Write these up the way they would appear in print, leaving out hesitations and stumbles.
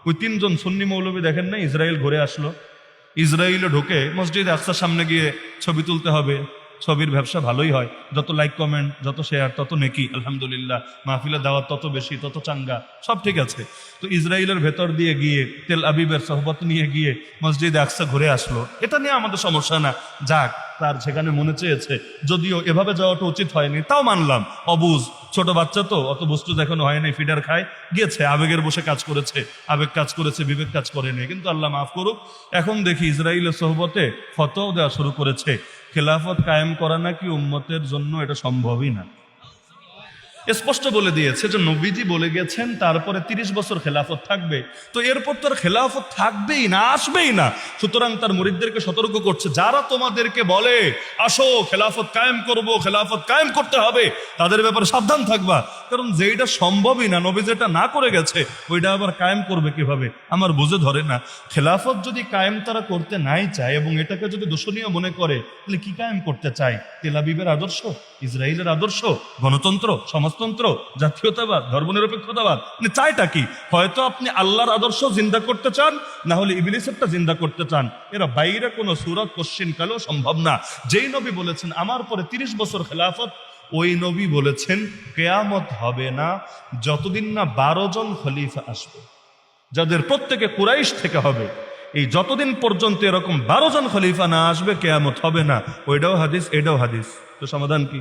ওই তিনজন সুন্নি মৌলবী দেখেন না, ইসরায়েল ঘুরে আসলো, ইসরায়েলে ঢুকে মসজিদ আকসার সামনে গিয়ে ছবি তুলতে হবে, ছবির ব্যবসা ভালোই হয়, যত লাইক কমেন্ট যত শেয়ার তত নেকি, আলহামদুলিল্লাহ, মাহফিলের দাওয়াত তত বেশি তত চাঙ্গা, সব ঠিক আছে। তো ইসরায়েলের ভেতর দিয়ে গিয়ে তেল আবিবের সোহবত নিয়ে গিয়ে মসজিদ আকসা ঘুরে আসলো, এটা নিয়ে আমাদের সমস্যা না, যাক, তার সেখানে মনে চেয়েছে, যদিও এভাবে যাওয়াটা উচিত হয়নি, তাও মানলাম, অবুঝ ছোট বাচ্চা তো, অত বস্তু দেখানো হয়নি, ফিডার খায় গিয়েছে, আবেগের বসে কাজ করেছে, আবেগ কাজ করেছে, বিবেক কাজ করেনি, কিন্তু আল্লাহ মাফ করুক। এখন দেখি ইসরায়েলের সোহবতে ফতোয়া দেওয়া শুরু করেছে, খেলাফত কায়েম করা নাকি উম্মতের জন্য এটা সম্ভবই না। স্পষ্ট বলে দিয়েছে যে নবীজি বলে গেছেন তারপরে 30 বছর খেলাফত থাকবে, তো এরপর তো আর খেলাফত থাকবেই না, আসবেই না। সুতরাং তার মুরিদদেরকে সতর্ক করছে, যারা তোমাদেরকে বলে আসো খেলাফত কায়েম করব, খেলাফত কায়েম করতে হবে, তাদের ব্যাপারে সাবধান থাকবা, কারণ যেটা সম্ভবই না, নবী যেটা না করে গেছে ওইটা আবার কায়েম করবে কিভাবে, আমার বুঝে ধরে না। খেলাফত যদি কায়েম তারা করতে নাই চায় এবং এটাকে যদি দোষণীয় মনে করে, তাহলে কি কায়েম করতে চায়? তেল আবিবের আদর্শ, ইসরায়েলের আদর্শ, গণতন্ত্র, সমাজতন্ত্র, জাতীয়তাবাদ, ধর্মনিরপেক্ষতাবাদ, মানে চাইটা কি? হয়তো আপনি আল্লাহর আদর্শ জিন্দা করতে চান, না হলে ইবলিসেরটা জিন্দা করতে চান, এরা বাইরে কোনো সূরত কোশ্চিন কালেও সম্ভব না। যেই নবী বলেছেন আমার পরে 30 বছর খেলাফত, ওই নবী বলেছেন কিয়ামত হবে না যতদিন না 12 জন খলিফা আসবে, যাদের প্রত্যেকে কুরাইশ থেকে হবে। এই যতদিন পর্যন্ত এরকম 12 জন খলিফা না আসবে কিয়ামত হবে না। ওইটাও হাদিস, এটাও হাদিস, তো সমাধান কি?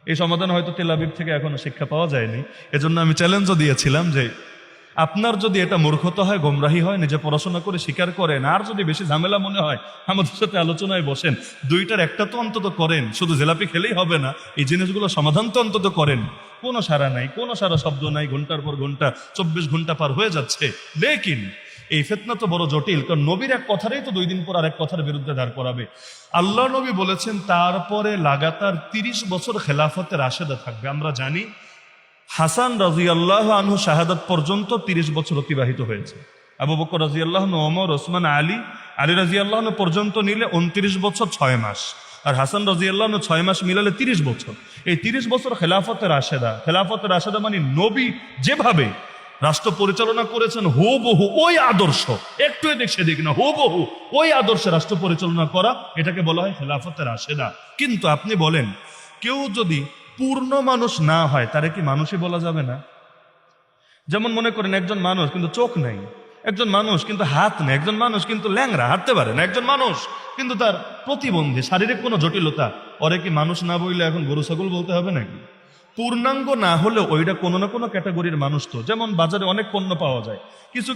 এই সমাধান হয়তো তেল আবিব থেকে এখনো শিক্ষা পাওয়া যায়নি। এজন্য আমি চ্যালেঞ্জও দিয়েছিলাম যে আপনার যদি এটা মূর্খতা হয়, গোমরাহি হয়, নিজে পড়াশোনা করে স্বীকার করেন, আর যদি বেশি ঝামেলা মনে হয় আমাদের সাথে আলোচনায় বসেন, দুইটার একটা তো অন্তত করেন, শুধু জেলাপি খেলেই হবে না, এই জিনিসগুলো সমাধান তো অন্তত করেন। কোনো সারা নাই, কোনো সারা শব্দ নাই, ঘন্টার পর ঘন্টা, 24 ঘন্টা পার হয়ে যাচ্ছে। লেকিন এই ফিতনা তো বড় জটিল, কারণ নবীর এক কথারই তো 2 দিন পর আরেক কথার বিরুদ্ধে দাঁড় করাবে। আল্লাহ নবী বলেছেন তারপরে লাগাতার 30 বছর খেলাফতে রাশেদা থাকবে। আমরা জানি হাসান রাদিয়াল্লাহু আনহু শাহাদাত পর্যন্ত 30 বছর অতিবাহিত হয়েছে। আবু বকর রাদিয়াল্লাহু আনহু, ওমর, ওসমান, আলী রাদিয়াল্লাহু আনহু পর্যন্ত নিলে 29 বছর 6 মাস, আর হাসান রাদিয়াল্লাহু আনহু 6 মাস মিলালে 30 বছর। এই 30 বছর খেলাফতে রাশেদা। খেলাফতে রাশেদা মানে নবী যেভাবে রাষ্ট্র পরিচালনা করেছেন হুবহু ওই আদর্শ, একটু এদিক সেদিক না, হুবহু ওই আদর্শে রাষ্ট্র পরিচালনা করা, এটাকে বলা হয় খেলাফতে রাশেদা। কিন্তু আপনি বলেন, কেউ যদি পূর্ণ মানুষ না হয় তারে কি মানুষই বলা যাবে না? যেমন মনে করেন একজন মানুষ কিন্তু চোখ নাই, একজন মানুষ কিন্তু হাত নেই, একজন মানুষ কিন্তু ল্যাংরা, হাঁটতে পারে না, একজন মানুষ কিন্তু তার প্রতিবন্ধী, শারীরিক কোনো জটিলতা, ওরে কি মানুষ না বললে এখন গরু ছাগল বলতে হবে নাকি? পূর্ণাঙ্গ না হলেও ওইটা কোনো না কোনো ক্যাটাগরির মানুষ তো। যেমন বাজারে অনেক পণ্য পাওয়া যায়, কিছু